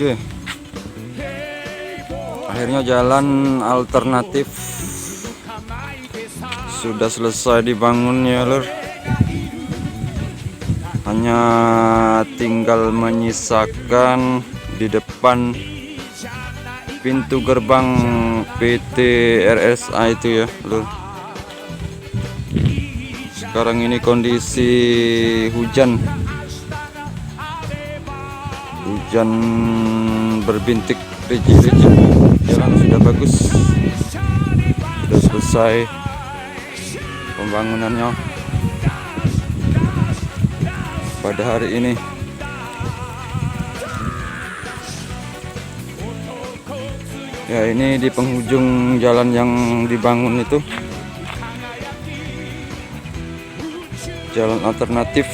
Oke, akhirnya jalan alternatif sudah selesai dibangun ya lur. Hanya tinggal menyisakan di depan pintu gerbang PT RSA itu ya lur. Sekarang ini kondisi hujan berbintik rijik-rijik. Jalan sudah bagus, sudah selesai pembangunannya pada hari ini. Ya, ini di penghujung jalan yang dibangun itu, jalan alternatif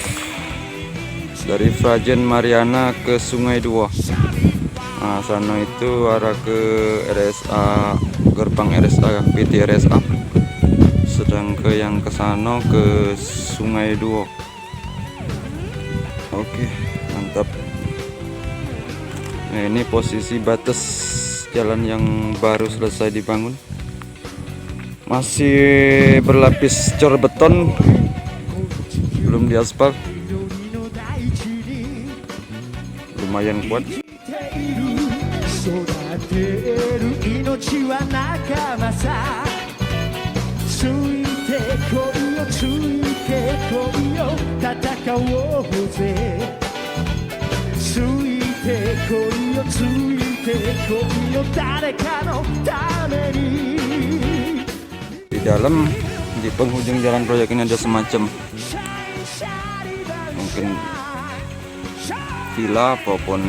dari Frajen Mariana ke Sungai Dua. Nah, sana itu arah ke RSA, gerbang RSA PT RSA. Sedang ke yang ke sana ke Sungai Dua. Oke, mantap. Nah, ini posisi batas jalan yang baru selesai dibangun. Masih berlapis cor beton, belum diaspal. Lumayan kuat. Di dalam, di penghujung jalan proyek ini ada semacam mungkin villa ataupun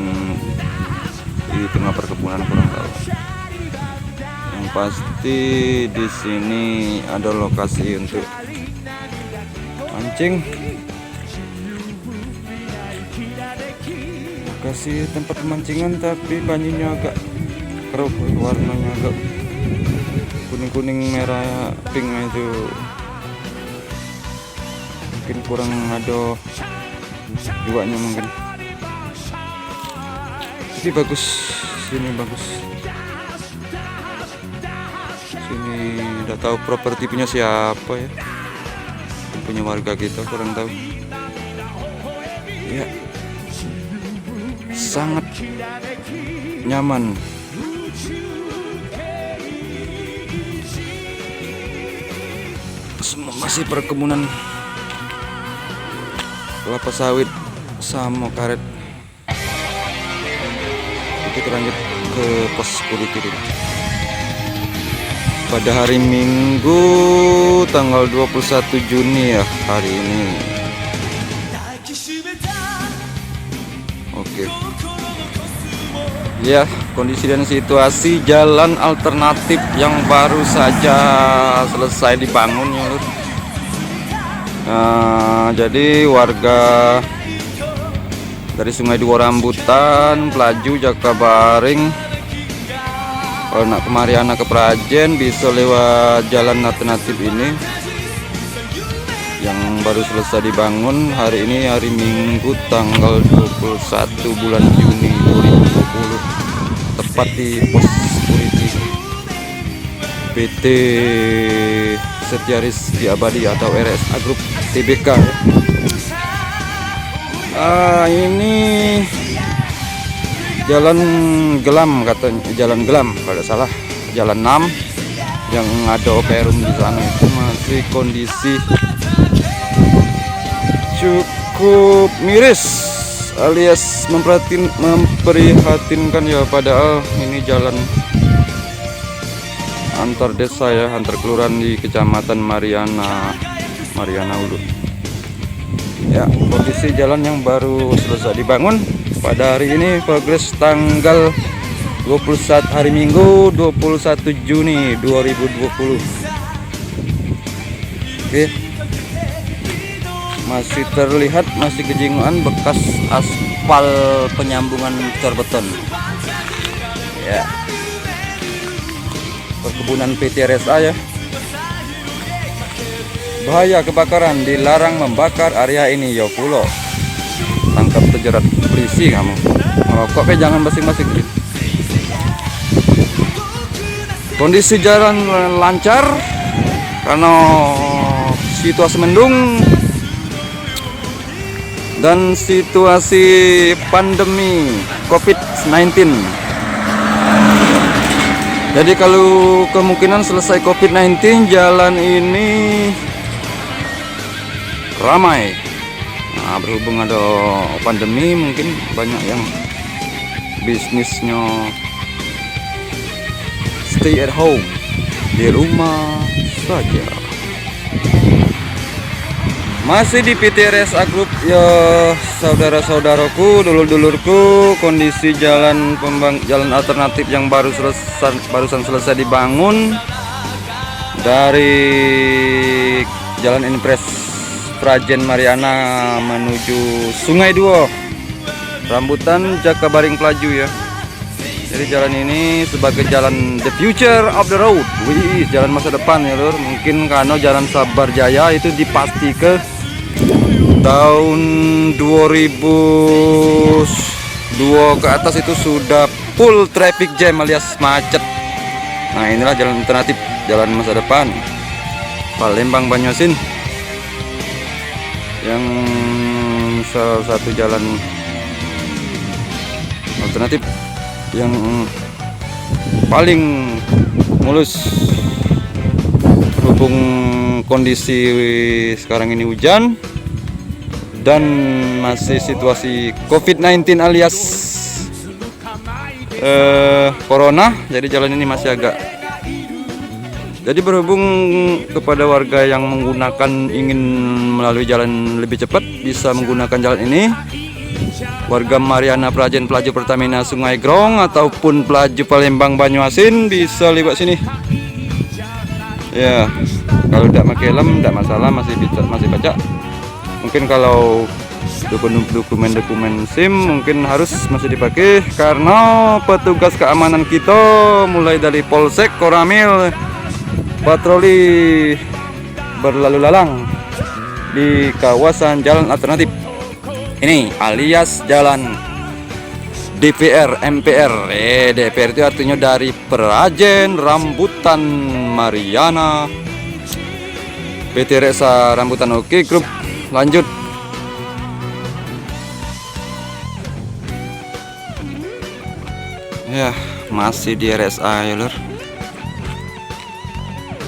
di tengah perkebunan, kurang tahu. Yang pasti di sini ada lokasi untuk mancing, lokasi tempat pemancingan, tapi banyunya agak keruh, warnanya agak kuning-kuning merah pink itu, mungkin kurang ada jiwanya mungkin. Tapi bagus, sini bagus. Sini udah tahu properti punya siapa ya, punya warga kita, kurang tahu ya. Sangat nyaman. Masih perkebunan kelapa sawit sama karet. Kita lanjut ke pos security dulu. Pada hari Minggu tanggal 21 Juni ya hari ini. Oke. Ya, kondisi dan situasi jalan alternatif yang baru saja selesai dibangun ya lur. Nah, jadi warga dari Sungai Dua Rambutan, Pelaju, Jakabaring, kalau nak ke Mariana ke Prajen bisa lewat jalan alternatif ini yang baru selesai dibangun hari ini, hari Minggu tanggal 21 bulan Juni 2020, tepat di pos security PT Setiaris di Abadi atau RSA Group TBK ya. Ini jalan Gelam katanya, jalan Gelam kalau salah, jalan 6 yang ada perum di sana itu masih kondisi cukup miris alias memprihatinkan ya, padahal ini jalan antar desa ya, antar kelurahan di Kecamatan Mariana Hulu. Ya, kondisi jalan yang baru selesai dibangun pada hari ini, progres tanggal 21 hari Minggu 21 Juni 2020. Oke. Masih terlihat, masih kejinguan bekas aspal penyambungan cor beton. Ya. Perkebunan PT RSA ya. Bahaya kebakaran, dilarang membakar area ini ya pulo. tangkap terjerat polisi kamu. Merokok jangan basing-basing. Kondisi jalan lancar karena situasi mendung dan situasi pandemi COVID-19. Jadi kalau kemungkinan selesai COVID-19, jalan ini ramai. Nah, berhubung ada pandemi, mungkin banyak yang bisnisnya stay at home, di rumah saja. Masih di PT RSA Group ya saudara-saudaraku, dulur-dulurku. Kondisi jalan alternatif yang barusan selesai dibangun dari Jalan Impres Prajen Mariana menuju Sungai Duo, rambutan Jakabaring Pelaju ya. Jadi jalan ini sebagai jalan the future of the road. Wih, jalan masa depan ya lur. Mungkin karena jalan Sabar Jaya itu dipasti ke tahun 2002 ke atas itu sudah full traffic jam alias macet. Nah, inilah jalan alternatif, jalan masa depan Palembang Banyuasin, yang salah satu jalan alternatif yang paling mulus. Berhubung kondisi sekarang ini hujan dan masih situasi COVID-19 alias corona, jadi jalan ini masih agak. Jadi berhubung kepada warga yang ingin melalui jalan lebih cepat, bisa menggunakan jalan ini. Warga Mariana Prajen Pelaju Pertamina Sungai Grong ataupun Pelaju Palembang Banyuasin bisa lewat sini. Ya, kalau tidak pakai helm tidak masalah, masih baca. Mungkin kalau dokumen SIM mungkin harus masih dipakai karena petugas keamanan kita mulai dari Polsek Koramil patroli berlalu lalang di kawasan jalan alternatif ini alias jalan DPR MPR. DPR itu artinya dari Prajen Rambutan Mariana PT RSA Rambutan Oke Grup. Lanjut. Ya, masih di RSA ya lur.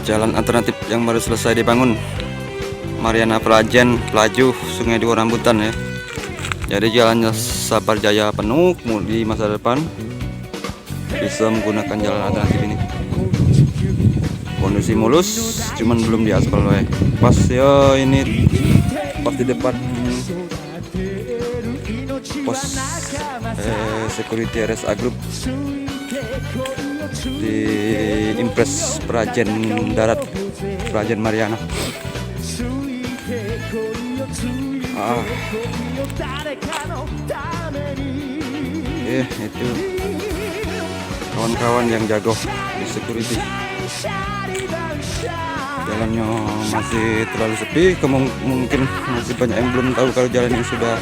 Jalan alternatif yang baru selesai dibangun, Mariana Prajen Pelaju Sungai Duo Rambutan ya. Jadi jalannya Sabar Jaya penuh di masa depan, bisa menggunakan jalan alternatif ini. Kondisi mulus, cuman belum diaspal ya. Pas ya ini pas di depan pos security RSA Group di Impres Prajen Darat Prajen Mariana. Itu kawan-kawan yang jago di security. Jalannya masih terlalu sepi, mungkin masih banyak yang belum tahu kalau jalan ini sudah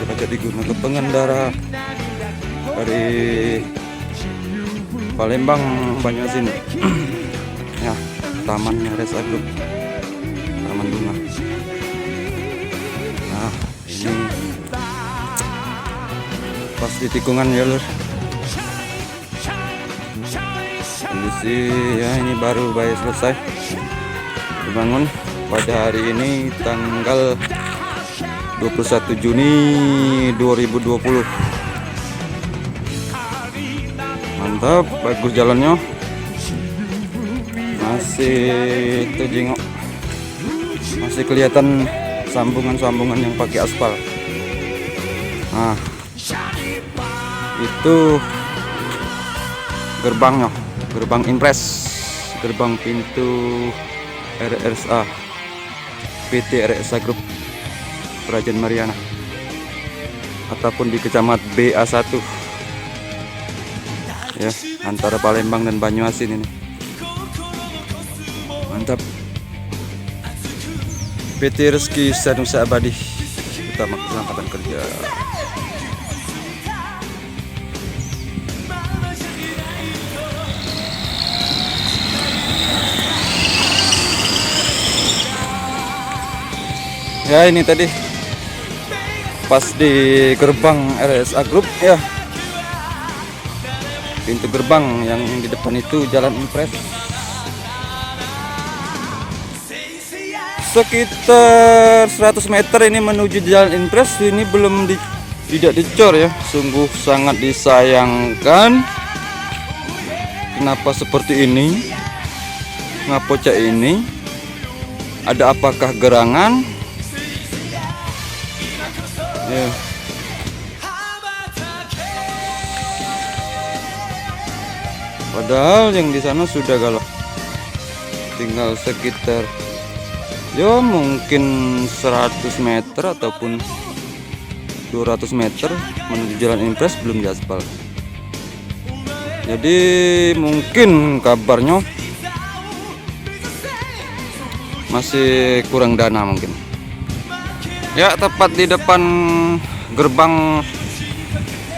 dipakai digunakan pengendara dari Palembang Banyuasin. Ya, tamannya RSA Group, taman bunga. Nah, ini pas di tikungan ya lur. Kondisi ya ini baru selesai dibangun pada hari ini tanggal 21 Juni 2020. Mantap, bagus jalannya. Masih terjengok, masih kelihatan sambungan-sambungan yang pakai aspal. Nah, itu gerbangnya, gerbang Impres, gerbang pintu RSA PT RSA Group Prajen Mariana ataupun di Kecamatan BA1 ya, antara Palembang dan Banyuasin ini. Mantap. PT Rezeki Sanusi Abadi, Utama Keselamatan Kerja. Ya, ini tadi pas di gerbang RSA Group ya, pintu gerbang yang di depan itu Jalan Impres. Sekitar 100 meter ini menuju Jalan Impres, ini belum tidak dicor ya. Sungguh sangat disayangkan. Kenapa seperti ini? Ngapa cak ini? Ada apakah gerangan? Ya. Padahal yang di sana sudah galau. Tinggal sekitar ya mungkin 100 meter ataupun 200 meter menuju Jalan Impres belum diaspal. Jadi mungkin kabarnya masih kurang dana mungkin. Ya, tepat di depan gerbang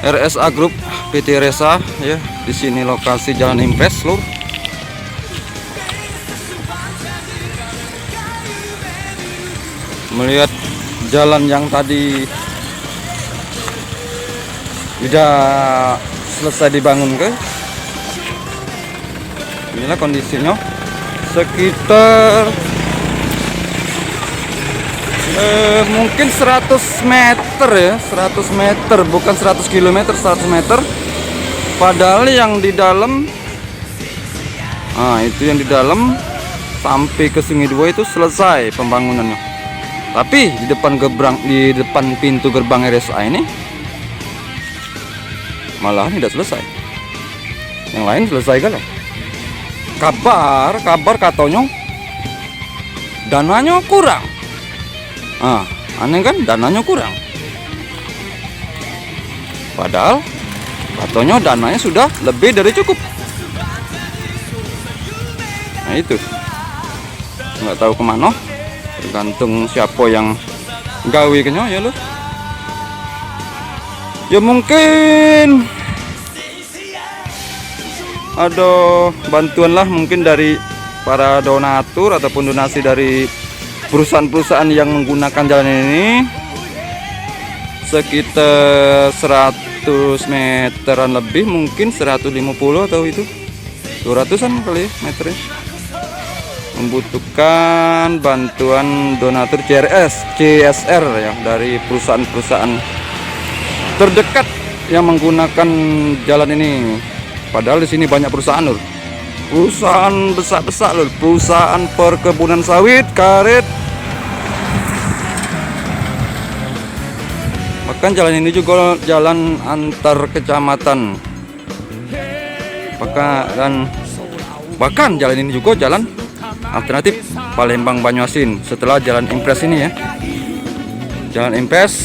RSA Group PT Resa ya. Di sini lokasi Jalan Impres, Lur. Melihat jalan yang tadi tidak selesai dibangun ke. Inilah kondisinya. Sekitar mungkin 100 meter ya, 100 meter bukan 100 km, 100 meter. Padahal yang di dalam, itu yang di dalam sampai ke Sungai Dua itu selesai pembangunannya. Tapi di depan pintu gerbang RSA ini malah tidak selesai. Yang lain selesai kan? Kabar katanya dananya kurang. Aneh kan, dananya kurang. Padahal katanya dananya sudah lebih dari cukup. Nah itu, nggak tahu kemana. Tergantung siapa yang gawe kenya ya lo. Ya mungkin ada bantuan lah mungkin dari para donatur ataupun donasi dari perusahaan-perusahaan yang menggunakan jalan ini. Sekitar 100 meteran lebih, mungkin 150 atau itu 200-an kali meternya. Membutuhkan bantuan donatur CSR ya, dari perusahaan-perusahaan terdekat yang menggunakan jalan ini. Padahal di sini banyak perusahaan lur. Perusahaan besar-besar lur, perusahaan perkebunan sawit, karet. Bahkan jalan ini juga jalan antar kecamatan. Bahkan jalan ini juga jalan alternatif Palembang Banyuasin setelah Jalan Impres ini ya. Jalan Impres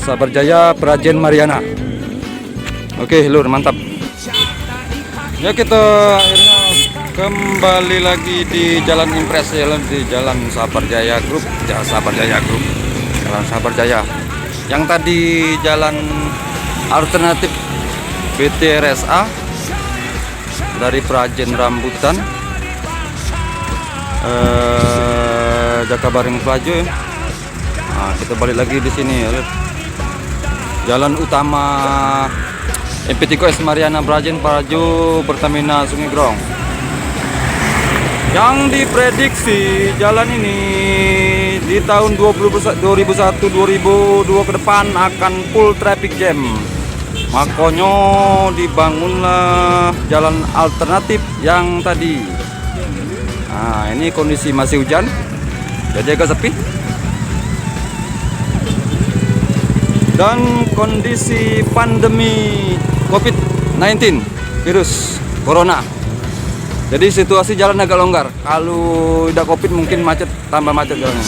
Sabarjaya Prajen Mariana. Oke lur, mantap. Ya, kita akhirnya kembali lagi di Jalan Impres ya, di Jalan Sabarjaya Group, Jalan Sabarjaya. Yang tadi jalan alternatif PT RSA dari Prajen Rambutan, Jakabaring Plajo ya. Kita balik lagi di sini ya. Jalan utama MP3S Mariana Prajen Prajo Pertamina Sungai Grong. Yang diprediksi jalan ini di tahun 2001-2002 ke depan akan full traffic jam. Makanya dibangunlah jalan alternatif yang tadi. Nah, ini kondisi masih hujan, jadi agak sepi. Dan kondisi pandemi COVID-19 virus corona. Jadi situasi jalan agak longgar. Kalau udah COVID mungkin macet, tambah macet jalannya.